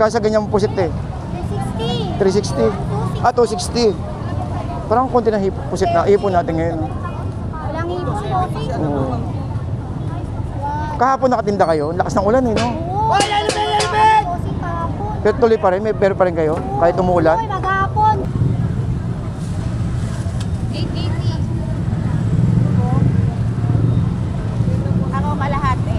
Magkano sa ganyang pusit eh? 360. 360. Ah, 260. Parang konti na pusit na ipon natin ngayon. Walang ipon po. Oo. Kahapon nakatinda kayo? Lakas ng ulan eh, no? Oo. Pero tuloy pa rin, may pero pa rin kayo? Kahit umuulan? Oo, maghapon. 880. Ako kalahati.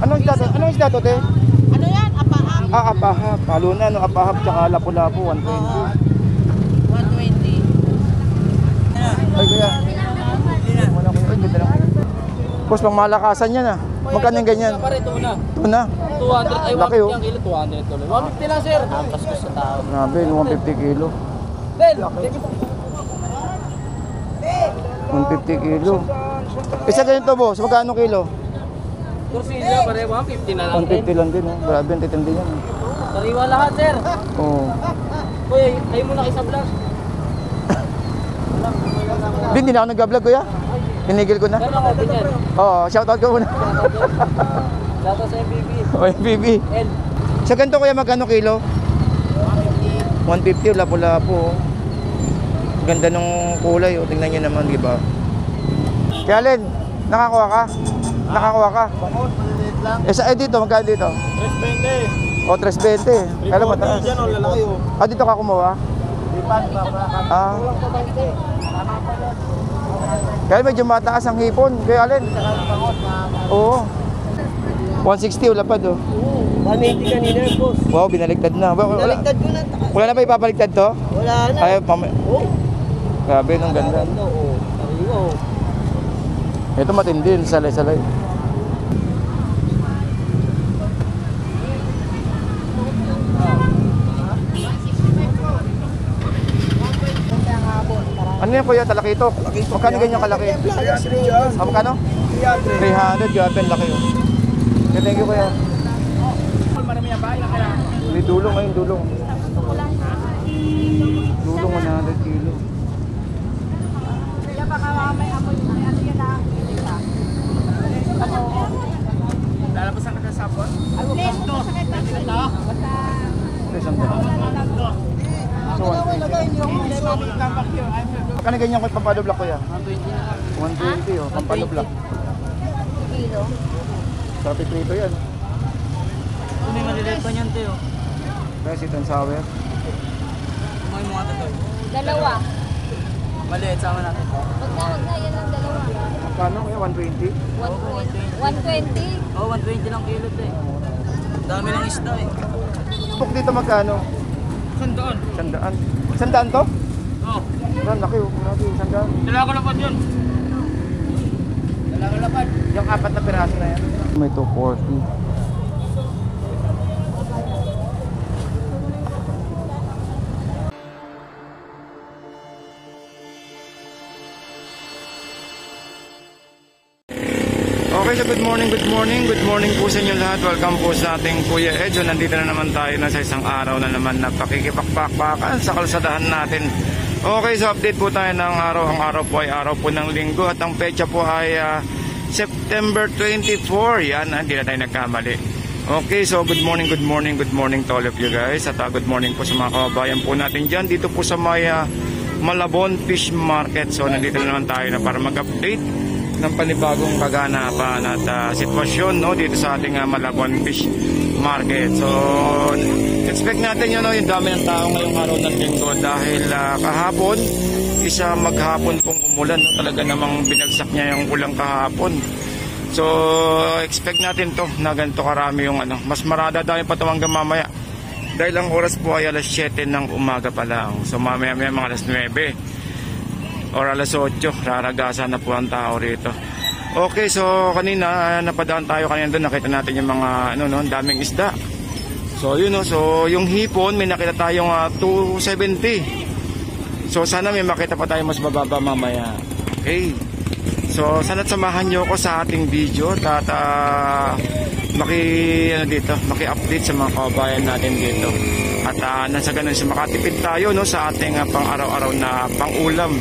Anong isda to, te? Ano yan? Apahang. Ah, apahap. Halo na, no? Apahap tsaka lapu-lapu, 120. 120. Ay, kuya. Wala ko. Ay, ganda lang. Boss, pang malakasan yan ah. Magkano yung ganyan? Tuna. Tuna? 200, ay Laki, 150 ang kilo, 200 tuloy. 150 lang, sir. Ampas ko sa tao. Grabe, 150 kilo. Ben! 150 kilo. Isa ganito, boss. Magkano kilo? Torsilya, pare, 150 na lang. 150 lang din, oh. Grabe, ang titindi yan. Sariwa lahat, sir. Oo. Kuya, ayaw mo na kayo sa vlog. Hindi na ako nag-vlog, kuya. Tinigil ko na. Meron ako din yan. Oo, shoutout ko muna. Shoutout sa MBB. O, MPB. L. Sa ganito, kuya, magkano kilo? 150, lapu-lapu. Ganda nung kulay, oh. Tingnan nyo naman, di ba? Kaya, Len, nakakuha ka? Nakakuha ka? Dito, magkano dito? 320. O, 320. Kala mataas. Diyan, o, lalaki, o. Ah, dito ka kumuha? Ah. Kaya medyo mataas ang hipon. Kaya, Len? Oo. 160, wala pa do. 180 kanina, boss. Wow, binaligtad na. Baliktad ko na. Wala na ba ipapaligtad to? Wala na. Ay, Oh. grabe, nung ganda. Oo. Sariwa, o. Ito matindi, salay-salay. Ano yan, kuya? Talakitok? Magkano ganyan kalaki? Ah, magkano? 300. Grabe, ang laki, oh. Okay, thank you, kuya. May dulong ngayon, dulong. Dulong 100 kilo. Kaya baka may amoy na ano yan na. Lalabasan ka sa sabon? Please, sakit na ito. Isang daan. So, 120. Magkano ganyan ko pampadoblak, kuya? 120, oh. Pampadoblak. Kilo. Sa piprito yan. Kung may maliliit pa niyan, Teo. Kaya sweet and sour. Kumain mo nga ito, Teo. Dalawa. Maliit, sama natin. Wag na, yan ang dalawa. Magkano, kuya? 120? 120. Oo, 120 lang kilo, Teo. Dami ng isda, eh. Puk dito magkano? Sandaan. 100. 100 to? Oo. Ang laki, oh. Grabe, 100. Dalakalapad yun. Dalakalapad. Yung apat na piraso na yan. May 240. Okay, so good morning po sa inyo lahat. Welcome po sa ating Kuya Edjo. Nandito na naman tayo na sa isang araw na naman na pakikipakpakpakan sa kalsadahan natin. Okay, so update po tayo ng araw. Ang araw po ay araw po ng linggo at ang petsa po ay September 24. Yan, hindi na tayo nagkamali. Okay, so good morning to all of you guys. At good morning po sa mga kababayan po natin dyan. Dito po sa may Malabon Fish Market. So nandito na naman tayo na para mag-update ng panibagong kaganapan at sitwasyon, no, dito sa ating Malabon Fish Market. So expect natin yun, no, yung dami ng tao ngayong araw ng linggo dahil kahapon isa maghapon pong umulan, no, talaga namang binagsak niya yung ulang kahapon. So expect natin to na ganito karami yung mas marada dahil pa ito hanggang mamaya dahil ang oras po ay alas 7 ng umaga pa lang. So mamaya mga alas 9 or alas 8, raragasan na po ang tao rito. Okay, so kanina napadaan tayo kanina doon, nakita natin yung mga daming isda. So yun, no, so yung hipon may nakita tayong 270. So sana may makita pa tayo mas bababa mamaya. Okay. So sana't samahan niyo ako sa ating video at maki-update sa mga kababayan natin dito. At nasa ganun sa makatipid tayo, no, sa ating pang-araw-araw na pang-ulam.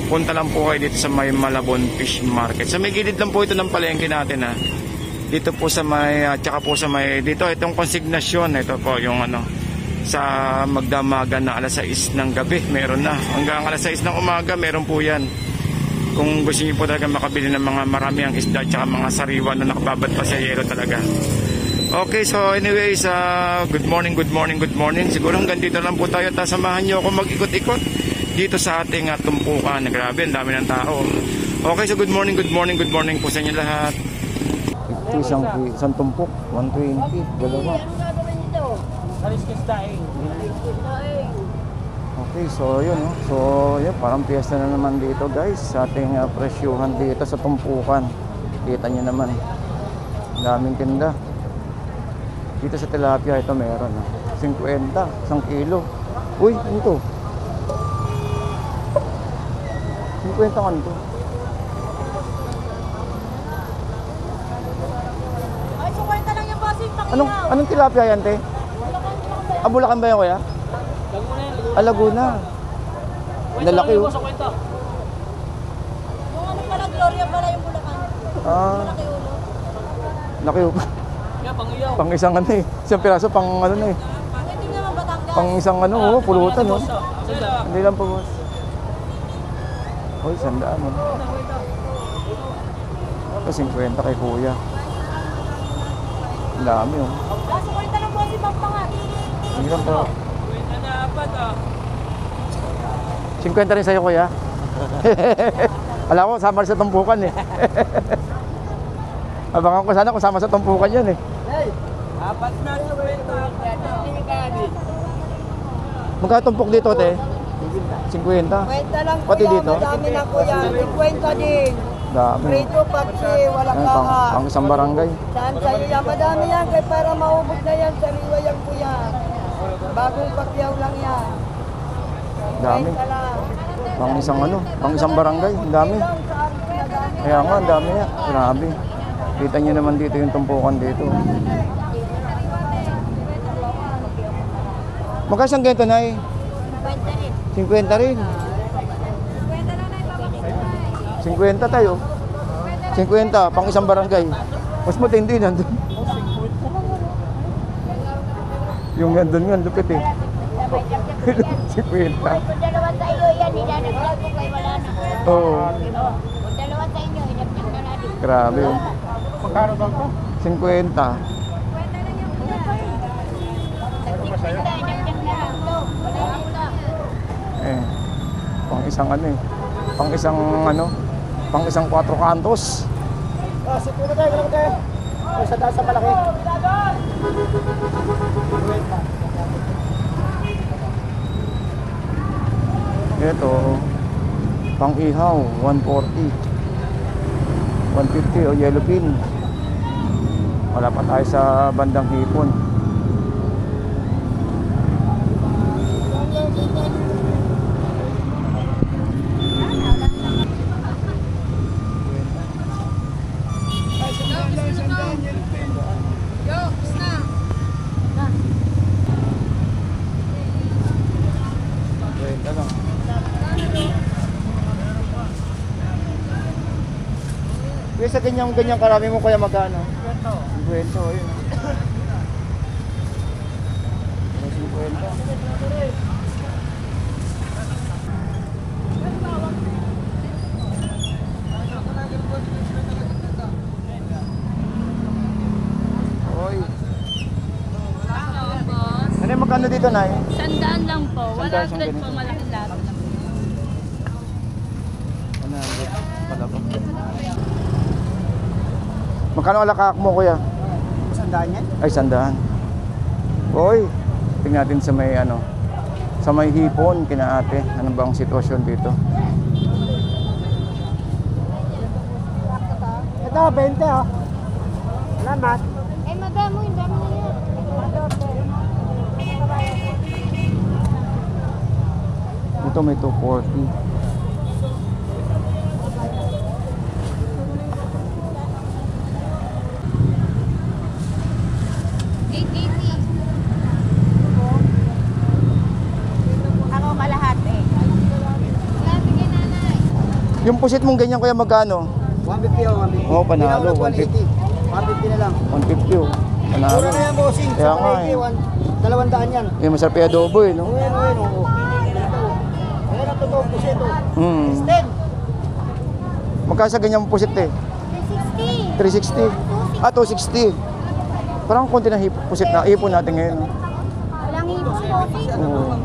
Punta lang po kayo dito sa may Malabon Fish Market. Sa may gilid lang po ito ng palengke natin, ha. dito po sa may tsaka po sa may dito itong konsignasyon, ito po yung ano sa magdamagan na alas 6 ng gabi meron na, hanggang alas 6 ng umaga meron po yan. Kung gusto niyo po talaga makabili ng mga marami ang isda tsaka mga sariwa na nakababad pa sa yelo talaga. Okay, so anyways, good morning. Siguro hanggang dito lang po tayo. Samahan niyo ako mag-ikot-ikot dito sa ating tumpukan. Grabe, ang dami ng tao. Okay, so good morning po sa inyo lahat. Ito isang tumpok, 120, dalawa. Anong gagawin nito? Kaliskis daing. Okay, so yun, no? So yun, parang piyesta na naman dito guys sa ating presyuhan dito sa tumpukan. Kita nyo naman, daming tinda. Dito sa tilapia ito meron, no? 50, 1 kilo. Uy, ano to? 50 kan to. Ay, so kwenta lang yung bossing, pakiyaw. Anong tilapia yan, te? Bulacan ba yan, kuya? Laguna. Lalaki, oh. Yung ano pala, Gloria pala yung Bulacan. Malaki ulo. Laki, oh. Kaya pangiyaw. Pang isang ano eh. Isang piraso, pang ano na eh. Hindi naman Batangas. Pang isang ano, oh, pulutan, oh. Sanda. Hindi lang po, boss. Uy, 100, oh. Ito, 50 kay kuya. Ang dami, oh. Kaso kwenta lang bossing, magpangat. Hindi lang po. Kwenta na apat 50 rin sa'yo, kuya. Alam ko, sama sa tumpukan eh. Abangan ko sana kung sama sa tumpukan yan eh. Hey! Apat na sa kwenta. Magkano tumpok dito, te? 50. Kwenta lang Pati kuya, dito? madami na kuya. 50 din. Dami. Prito, paksi, walang Ayan, pang kaha. isang barangay. Saan sa'yo yan? Madami yan, kaya para maubos na yan, sariwa yan kuya. Bagong pakyaw lang yan. Dami. Kwenta lang. Pang isang ano, pang isang barangay. Ang dami. Lang sa akin na dami. Kaya nga, ang dami niya. Grabe. Kita niyo naman dito yung tumpukan dito. Magkano siyang ganito, Nay? 50 rin. 50 tayo. 50, pang isang barangay. Mas matindi nandun. Yung nandun nga, lupit eh. 50. Kung dalawa sa iyo yan, nilalaglag ko kay wala na. Oo. Kung dalawa sa inyo, inapyak na natin. Grabe oh. Magkano ba ito? 50. Kwenta lang yung kuya. Inapyak na lang to. Wala yung kuya. Eh, pang isang ano eh. Pang isang 4 kantos. Siguro tayo, gano'n tayo. Sa taas sa malaki. Ito, pang ihaw, 140. 150 o yellow pin. Wala pa tayo sa bandang hipon. Sa ganyang karami mo kaya magkano? 50. 50, ayun. 50. Oy. Ano yung magkano dito, Nay? 100 lang po. 100 isang 100 po, ganito. malaking lahat lang. 100 pala ba? Magkano alakak mo, kuya? 100 yan? Ay, 100. Hoy, tingnan natin sa may ano, sa may hipon kina ate. Ano bang sitwasyon dito? Ito, 20 oh. Salamat. Eh, madamo, yung dami na yan. Dito may 240. Ako kalahati. Grabe kay nanay. Yung pusit mong ganyan kuya magkano? 150 oh, 150. Oo, panalo, 150. 150 na lang. 150 oh. Panalo. Mura na yan, bossing. Kaya Sa nga palengke, eh. 200 yan. Eh, masarap yung adobo eh, no? Oo. Ayan ang totoo po siya ito. Hmm. 10. Magkano sa ganyan pusit eh? 360. Ah, 260. Parang konti na pusit na ipon natin ngayon. Walang ibon, bossing. Oo.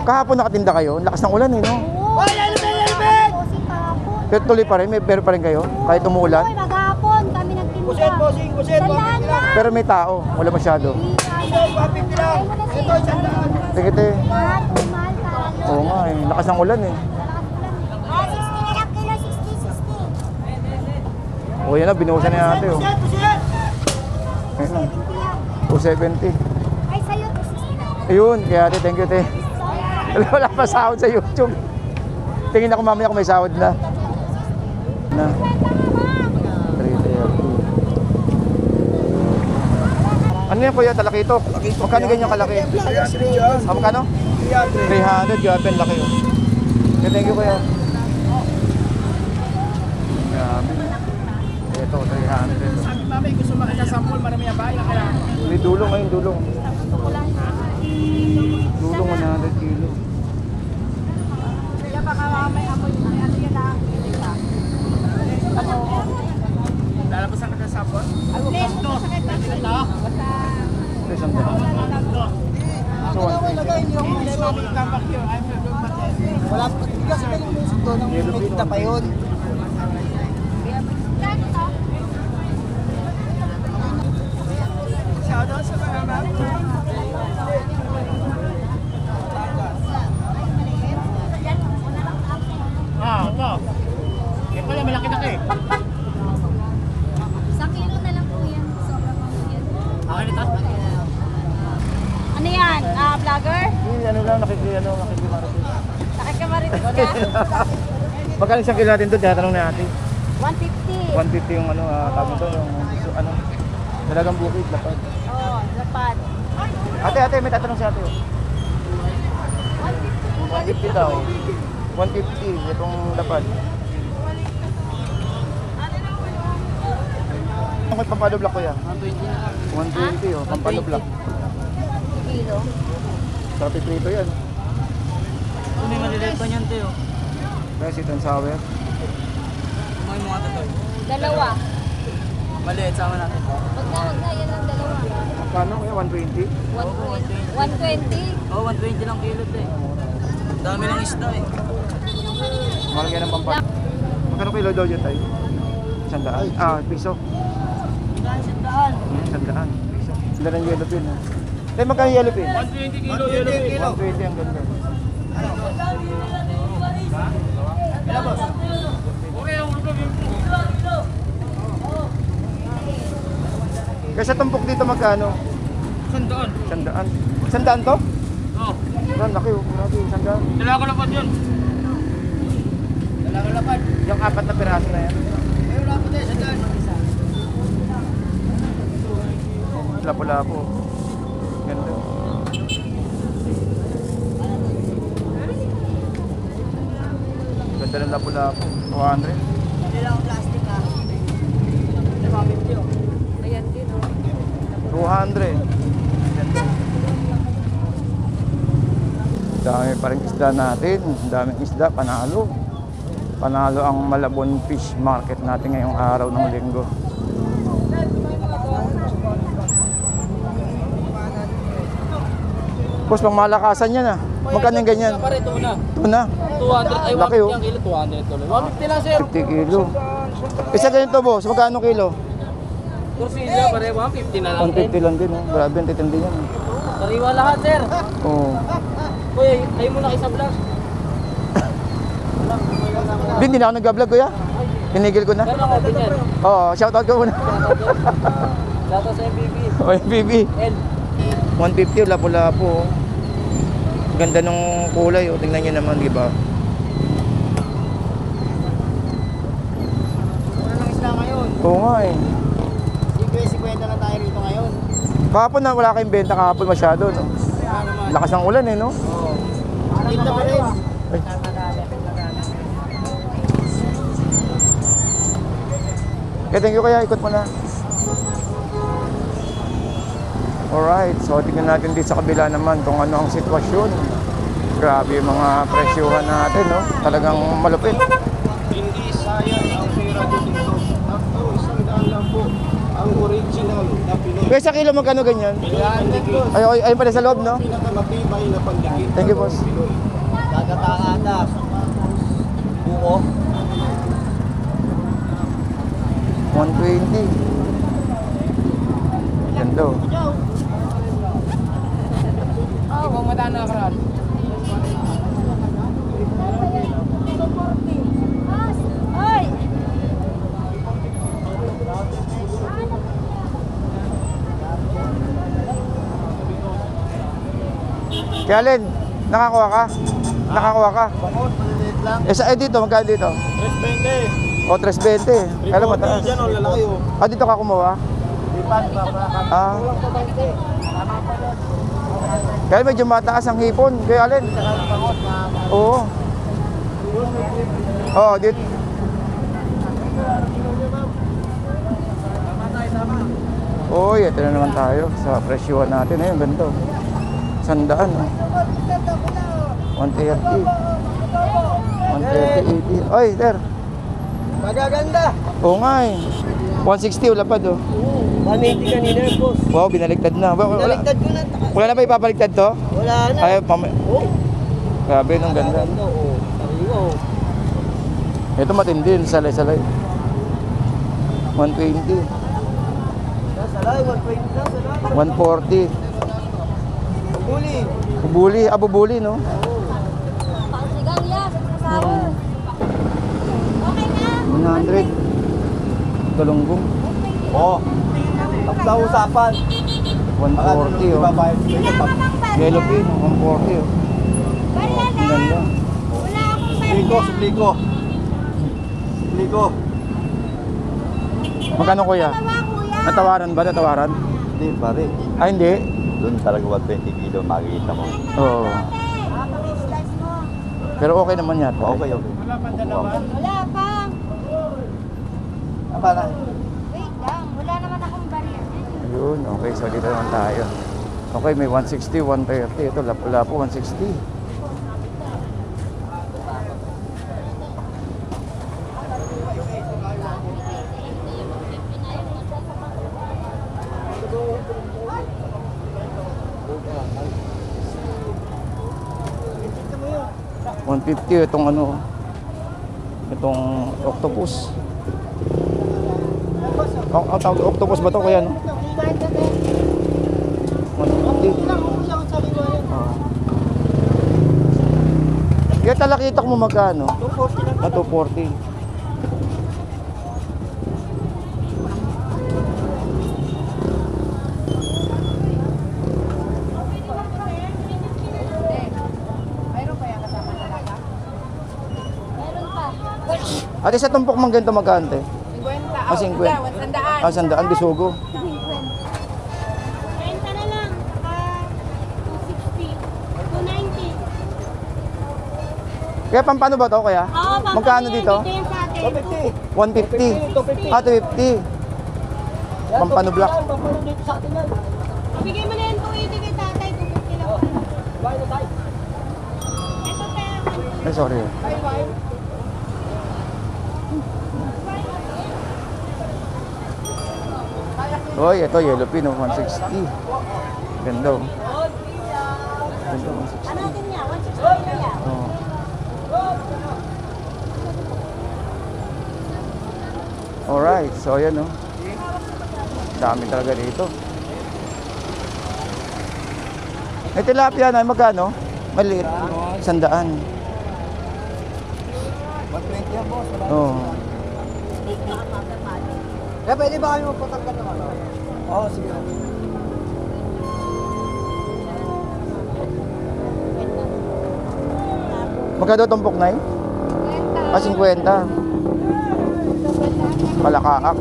Kahapon nakatinda kayo? Ang lakas ng ulan eh, no? Oo. Bossing kahapon. Pero tuloy pa rin? May pero pa rin kayo? Kahit umuulan? Uy, maghapon kami nagtinda. Pusit, bossing. Pusit, 150 Sandaan lang. Pero may tao. Wala masyado. Pusit, 150 lang. Ito, 100. Tingiti. Mahal, mahal, mahal. Oo nga eh. Lakas ng ulan eh. 60 na lang kilo, 60. O yan na, binuhusan na natin oh. Pusit, pusit. Ayun na. 270. Ay, sa'yo, 60 lang. Ayun, kaya ate, thank you te. Wala pa sahod sa YouTube. Tingin ako mamaya kung may sahod na. Na. 330. Ano yan kuya, talakitok? Magkano ganyan kalaki? Ah, magkano? 300, grabe, ang laki oh. Okay, thank you kuya. Grabe. Ito, 300. Sabi mami, gusto makita sample, marami ang bahay. Kaya May dulong ngayon, dulong. Dulong 100 kilo. Kaya baka may amoy na. Ano yun na? lalabasan ka sa sample. Please, sakit pa. Okay, sandali. So, 150. Wala pa kasi may musik doon ng may tinta pa yun. Shoutout sa mga ma'am. Ito. Yan pala, malaki na eh. Isang kilo na lang po yan. Sobrang ano yan. Okay nito? Ano yan? Vlogger? Ano lang, nakikimarating. Nakikamaritis ka? Magkano isang kilo natin doon? Tinatanong natin. 150. 150 yung ano, tawag ito, yung ano, dalagang bukid, lapad. Oo, dapat. Ate, may tatanong si ate. 150 daw. 150, itong lapad. Ang may pampalo block ko yan? 120 oh, pampalo block. Kilo. Sarap iprito yan. May maliliit pa niyan, Teo. Kaya sweet and sour. Kumain mo nga ito. Dalawa. Maliit, sama natin. Wag na, yan ang dalawa. Magkano kaya? 120? 120. Oo, 120 lang kilo, Teo. Dami ng isda eh. Mahal yan ang pampalo. Magkano kilo daw yun tayo? 100? Ah, piso. 100. Piso. Sila ng yellow pin. Tayo magkano yellow pin? 120 kilo, yellow kilo. 120 ang ganda. Kasi tumpok dito magkano? 100. 100. 100 to? Oo. Ang laki oh, grabe, 100. Dalawa lapad yun. Dalawa lapad. Yung 4 na piraso na yan. Ayun lapad eh, 100. Lapo-lapo. Ganda. Ganda ng lapo-lapo. 200. Hindi lang plastic ah. 150 oh. Ayan din, 200. Ganda. Dami pa rin isda natin. Daming isda, panalo. Panalo ang Malabon Fish Market natin ngayong araw ng linggo. Boss, pang malakasan yan ah. Magkano yung ganyan? Pare, tuna. Tuna. 200 ay Laki, 150 oh. ang kilo, 200 tuloy. 150 lang sir. 50 kilo. Isa ganito boss, magkano kilo? Torsilya pare, 150 na lang. 150 lang din oh. Grabe, ang titindi yan. Sariwa lahat sir. Oo. Kuya, tayo muna kayo sa vlog. Bin, hindi na ako nag-vlog kuya. Tinigil ko na. Gano'n ako din yan. Oo, shoutout ko muna. Shoutout sa MBB. O, BB. L. 150, lapo-lapo. Ganda nung kulay, oh. Tingnan nyo naman, di ba? Mura lang isla ngayon. Oo nga eh. 50 na tayo rito ngayon. Kahapon na wala kayong benta kahapon masyado, no? Kaya naman. Lakas ng ulan eh, no? Oo. Tinta pa rin. Ay. Thank you kaya, ikot mo na. Alright, so tingnan natin dito sa kabila naman kung ano ang sitwasyon. Grabe yung mga presyuhan natin, no? Talagang malupit. Hindi sayang ang pera ko dito. Ako, isang daan lang po. Ang original na Pinoy. Kaya sa kilo magkano ganyan? Pandikit. Ayun pala sa loob, no? Pinakamatibay na pandikit. Thank you, boss. Pinoy. Gagatakata. Buo. 120. Ganda, oh. Ay! Kaya Len, nakakuha ka? Nakakuha ka? Bakot, maliliit lang. Dito, magkano dito? 320. O, 320. Alam mo, taas. Dyan o, lalaki o. Dito ka kumuha? Lipan, papakan. Ah. Kaya medyo mataas ang hipon. Kaya Len. Oo. Oo, dito. Uy, ito na naman tayo sa presyuhan natin. Ayun, ganito. 100, oh. 130. 130, 80. Oy, sir. Magaganda. Oo nga eh. 160, wala pa do. 180 kanina, boss. Wow, binaliktad na. Baliktad ko na. Wala na ba ipapaliktad to? Wala na. Ay, Oh. grabe, nung ganda. Ganda, oh. Sariwa, oh. Ito matindi, salay-salay. 120, Salay, 120 na, salay. 140. Huli. Bubuli, bubuli, no? Pangsigang yan. Sahod. Okay na. 100. Galunggong. Oo. Tapos na usapan. 140, oh. Ibabayad ko yung pag... Yellow pin, 140, oh. Ang ganda. Suplico, suplico. Suplico. Magkano kuya? Natawaran ba? Natawaran? Hindi, pare. Ah, hindi? Doon talaga 120 kilo makikita mo. Oo. Pero okay naman yata. Okay, okay. Wala pa. Apa na? Wait lang. Wala naman akong barya. Ayun, okay. So dito naman tayo. Okay, may 160, 130. Ito, wala po, 160. $150 itong ano, itong octopus. Ang tawag octopus ba to kuya, no? 150. Oo. Kaya talakitak mo magkano? 240. Meron pa. Ate, sa tumpok mang ganito magkano, te? 50. 50. Ah, 100 bisugo. 20 na lang. 260. 290. Kaya pampano ba to, kaya? Oo, Magkano dito? Dito yung sa atin. 150. Ah, 250. Pampano black. Pampano dito sa atin yan. Bigay mo na yan 280 kay tatay. 250 lang. Bahay na tayo. Ito pera. Ay, sorry. Oy, ito yellow pin, oh, 160. Ganda, oh. Ganda, 160. Ano natin niya? 160 na yan. Oh. Alright, so ayan, oh. Dami talaga dito. May tilapia na, magkano? Maliit. 100. 120 yan, boss. Oh. Kaya pwede ba kayo magpatanggal ng ano? Oo, sige. Magkano tumpok na, 50. Ah, 50. Palakaak.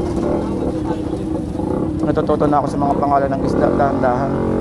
Natututo na ako sa mga pangalan ng isda, dahan-dahan.